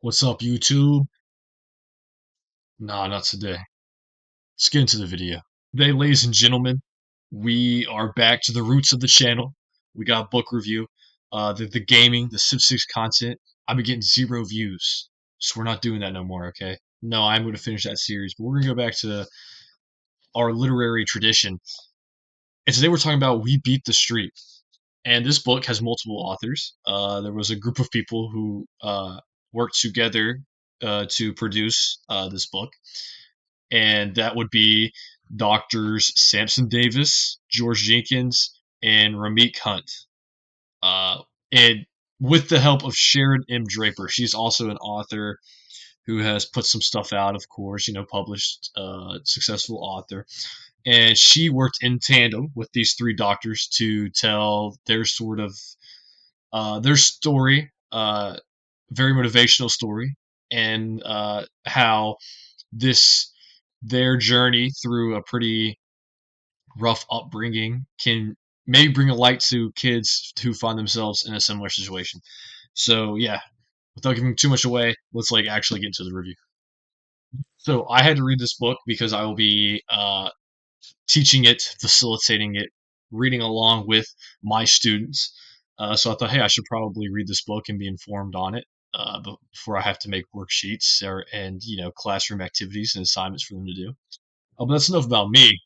What's up, YouTube? Nah, not today. Let's get into the video. Today, ladies and gentlemen, we are back to the roots of the channel. We got book review, the gaming, the Civ 6 content. I've been getting 0 views, so we're not doing that no more, okay? No, I'm going to finish that series, but we're going to go back to our literary tradition. And today we're talking about We Beat the Street. And this book has multiple authors. There was a group of people who worked together to produce this book, and that would be Doctors Samson Davis, George Jenkins, and Ramik Hunt. And with the help of Sharon M. Draper, she's also an author who has put some stuff out, of course, published, successful author. And she worked in tandem with these three doctors to tell their sort of their story, very motivational story, and how this their journey through a pretty rough upbringing can maybe bring a light to kids who find themselves in a similar situation. So yeah, without giving too much away, let's actually get into the review. So I had to read this book because I will be teaching it, facilitating it, reading along with my students. So I thought, hey, I should probably read this book and be informed on it before I have to make worksheets and classroom activities and assignments for them to do. But that's enough about me.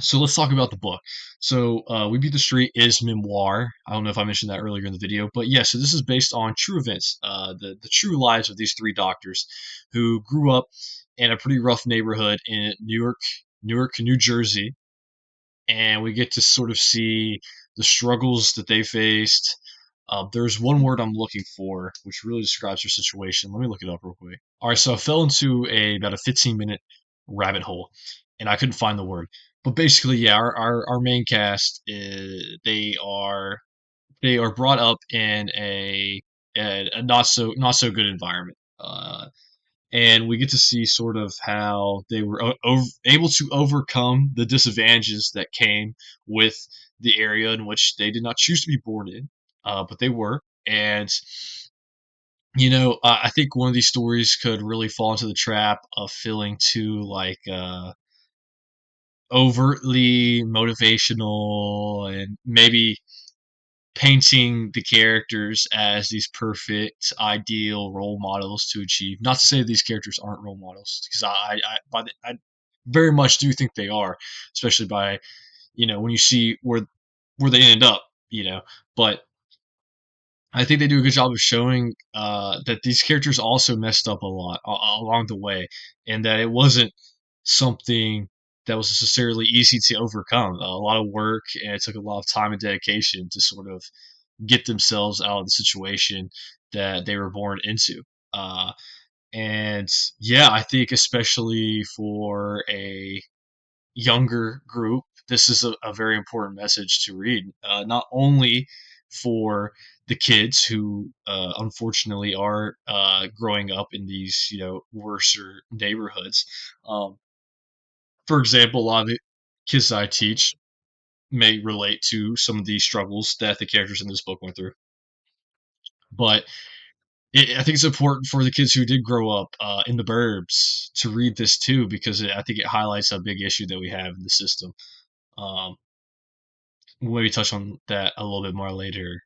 So let's talk about the book. So We Beat the Street is memoir. I don't know if I mentioned that earlier in the video, but yeah. So this is based on true events, the true lives of these three doctors who grew up in a pretty rough neighborhood in Newark, New Jersey, and we get to sort of see the struggles that they faced. There's one word I'm looking for which really describes their situation. Let me look it up real quick. All right, so I fell into about a 15-minute rabbit hole, and I couldn't find the word. But basically, yeah, our main cast they are brought up in a not so good environment. And we get to see sort of how they were able to overcome the disadvantages that came with the area in which they did not choose to be born in, but they were. And I think one of these stories could really fall into the trap of feeling too overtly motivational and maybe painting the characters as these perfect, ideal role models to achieve. Not to say these characters aren't role models, because I very much do think they are, especially by when you see where they ended up. But I think they do a good job of showing that these characters also messed up a lot along the way, and that it wasn't something that was necessarily easy to overcome. A lot of work, and it took a lot of time and dedication to sort of get themselves out of the situation that they were born into. Uh, and yeah, I think especially for a younger group, this is a very important message to read. Not only for the kids who unfortunately are growing up in these worser neighborhoods. For example, a lot of the kids that I teach may relate to some of these struggles that the characters in this book went through. But I think it's important for the kids who did grow up in the burbs to read this too, because I think it highlights a big issue that we have in the system. Um, we'll maybe touch on that a little bit more later.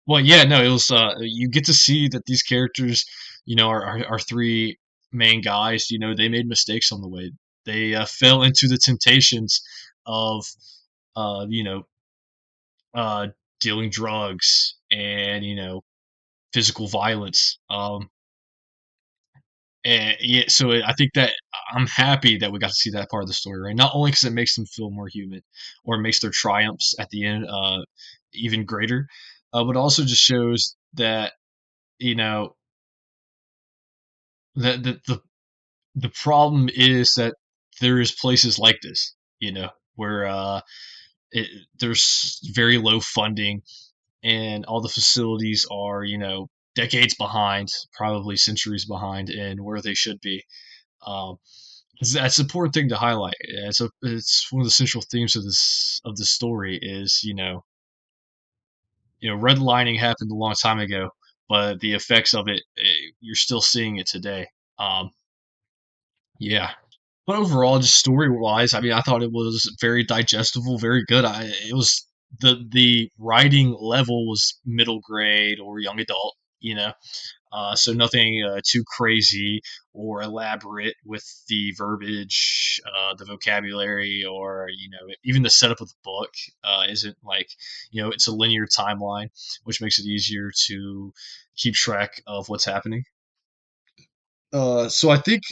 Well, yeah, no, it was. You get to see that these characters, our three main guys. They made mistakes on the way. They fell into the temptations of, uh, you know, uh, dealing drugs and physical violence. And yeah, so I think that I'm happy that we got to see that part of the story, right? Not only because it makes them feel more human, or it makes their triumphs at the end even greater, but also just shows that you know that the problem is that there is places like this, where it, there's very low funding and all the facilities are decades behind, probably centuries behind, in where they should be. Um, that's an important thing to highlight. It's one of the central themes of this story is redlining happened a long time ago, but the effects of it, you're still seeing it today. Um, yeah. But overall, just story wise, I mean, I thought it was very digestible, very good. It was the writing level was middle grade or young adult, you know. So nothing too crazy or elaborate with the verbiage, the vocabulary, or even the setup of the book isn't like it's a linear timeline, which makes it easier to keep track of what's happening. So I think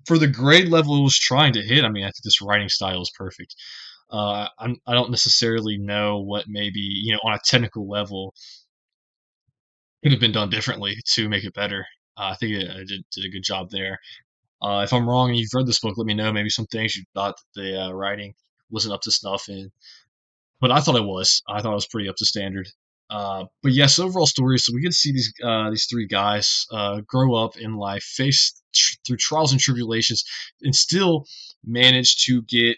for the grade level it was trying to hit, I mean, I think this writing style is perfect. I don't necessarily know what maybe on a technical level could have been done differently to make it better. I think it did a good job there. If I'm wrong and you've read this book, let me know. Maybe some things you thought that the writing wasn't up to snuff, but I thought it was. I thought it was pretty up to standard. But yes, overall story. So we get to see these three guys grow up in life, face through trials and tribulations, and still manage to get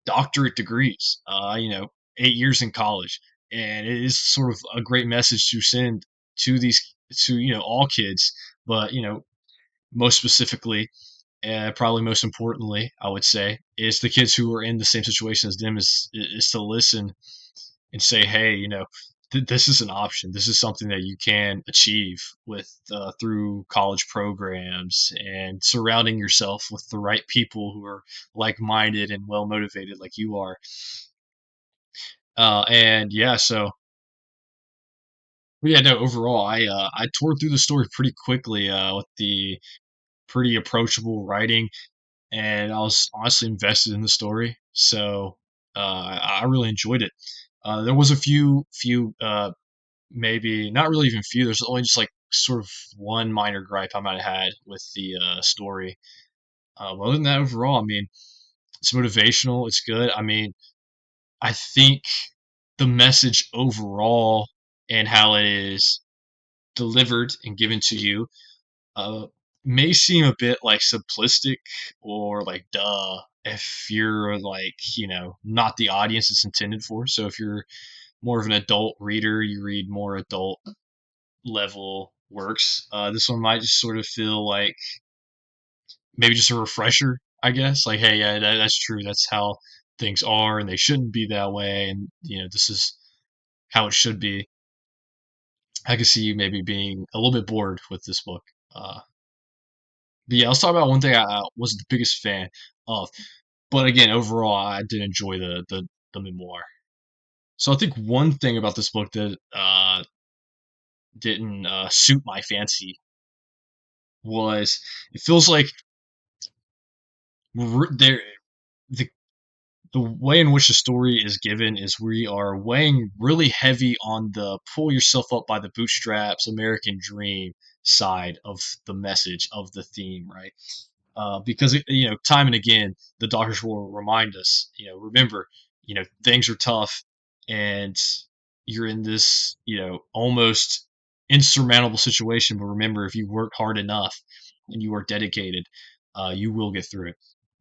doctorate degrees. 8 years in college, and it is sort of a great message to send to these to all kids, but most specifically and probably most importantly, I would say, is the kids who are in the same situation as them is to listen and say, hey, this is an option. This is something that you can achieve with through college programs and surrounding yourself with the right people who are like-minded and well motivated like you are. And yeah, so yeah, no. Overall, I tore through the story pretty quickly with the pretty approachable writing, and I was honestly invested in the story. So I really enjoyed it. There was a few, maybe not really even few. There's only just like sort of one minor gripe I might have had with the story. But other than that, overall, I mean, it's motivational. It's good. I mean, I think the message overall and how it is delivered and given to you uh, may seem a bit like simplistic or like duh if you're like not the audience it's intended for. So if you're more of an adult reader, you read more adult level works. This one might just sort of feel like maybe just a refresher, I guess. Like, hey, yeah, that's true. That's how things are, and they shouldn't be that way. And this is how it should be. I could see you maybe being a little bit bored with this book. But yeah, let's talk about one thing I wasn't the biggest fan of. But again, overall, I did enjoy the memoir. So I think one thing about this book that didn't suit my fancy was it feels like there the the way in which the story is given is we are weighing really heavy on the pull yourself up by the bootstraps American dream side of the message of the theme, right? Because time and again the doctors will remind us, remember, things are tough, and you're in this almost insurmountable situation, but remember, if you work hard enough and you are dedicated, you will get through it.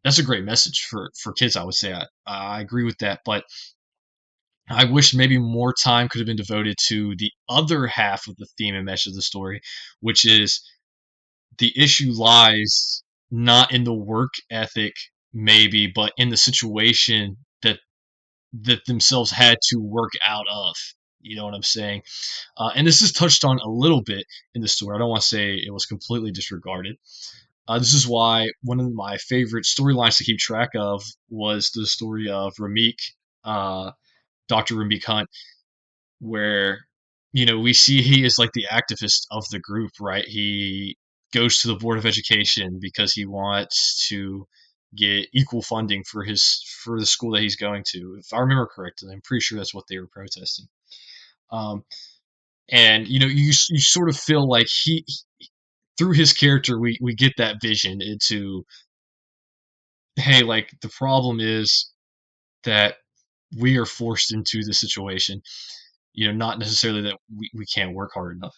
That's a great message for kids, I would say. I agree with that, but I wish maybe more time could have been devoted to the other half of the theme and message of the story, which is the issue lies not in the work ethic maybe, but in the situation that themselves had to work out of. You know what I'm saying? And this is touched on a little bit in the story. I don't want to say it was completely disregarded. This is why one of my favorite storylines to keep track of was the story of Ramik, uh, Dr. Ramik Hunt, where we see he is like the activist of the group, right? He goes to the board of education because he wants to get equal funding for the school that he's going to, if I remember correctly. I'm pretty sure that's what they were protesting. um, and you sort of feel like he through his character we get that vision into, hey, like the problem is that we are forced into this situation, not necessarily that we can't work hard enough.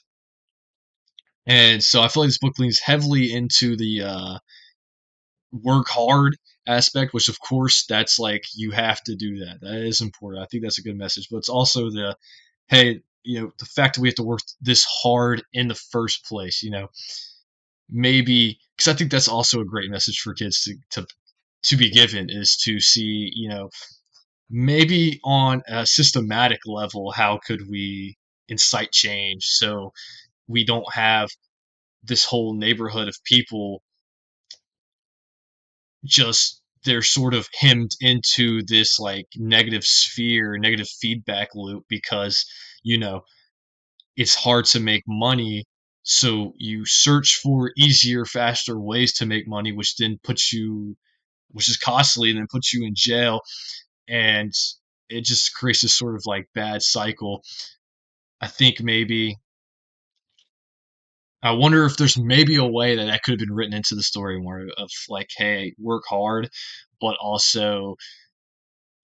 And so I feel like this book leans heavily into the work hard aspect, which of course that's like you have to do that. That is important. I think that's a good message. But it's also the, hey, the fact that we have to work this hard in the first place, maybe because I think that's also a great message for kids to be given is to see, maybe on a systematic level, how could we incite change so we don't have this whole neighborhood of people just they're sort of hemmed into this like negative sphere, negative feedback loop because you know it's hard to make money. So you search for easier, faster ways to make money, which is costly and then puts you in jail. And it just creates this sort of like bad cycle. I think maybe, I wonder if there's maybe a way that that could have been written into the story more of like, hey, work hard, but also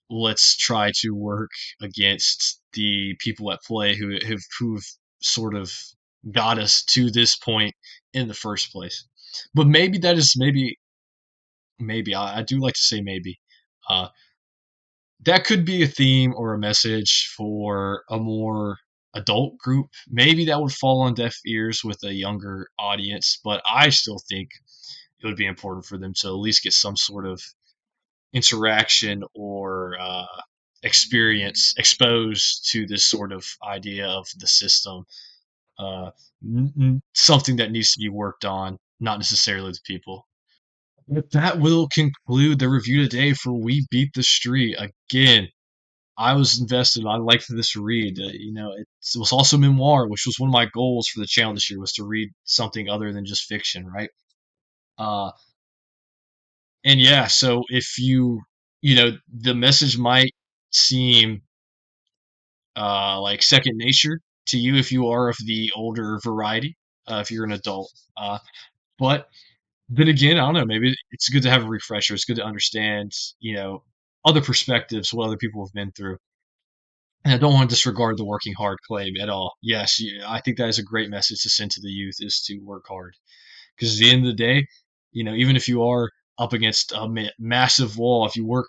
let's try to work against the people at play who've sort of got us to this point in the first place. But maybe that is maybe I do like to say maybe uh, that could be a theme or a message for a more adult group. Maybe that would fall on deaf ears with a younger audience, but I still think it would be important for them to at least get some sort of interaction or experience exposed to this sort of idea of the system. Uh, Something that needs to be worked on, not necessarily the people. But that will conclude the review today for We Beat the Street. Again, I was invested. I liked this read. It was also memoir, which was one of my goals for the channel this year, was to read something other than just fiction, right? Uh, and yeah, so if the message might seem like second nature to you if you are of the older variety, if you're an adult. But then again, I don't know. Maybe it's good to have a refresher. It's good to understand, other perspectives, what other people have been through. And I don't want to disregard the working hard claim at all. Yes, I think that is a great message to send to the youth is to work hard. Because at the end of the day, even if you are up against a massive wall, if you work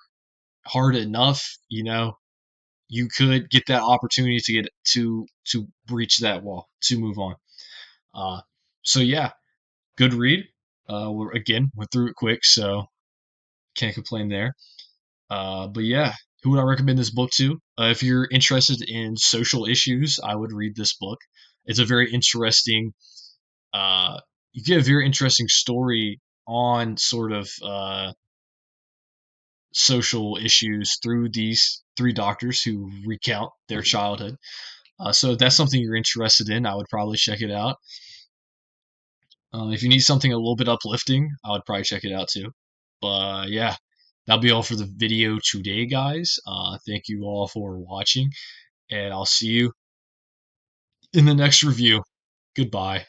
hard enough, you could get that opportunity to get to breach that wall to move on. Uh, so yeah, good read. We're again went through it quick, so can't complain there. But yeah, who would I recommend this book to? If you're interested in social issues, I would read this book. It's a very interesting. You get a very interesting story on sort of social issues through these three doctors who recount their childhood. So if that's something you're interested in, I would probably check it out. If you need something a little bit uplifting, I would probably check it out too. But yeah, that'll be all for the video today, guys. Thank you all for watching, and I'll see you in the next review. Goodbye.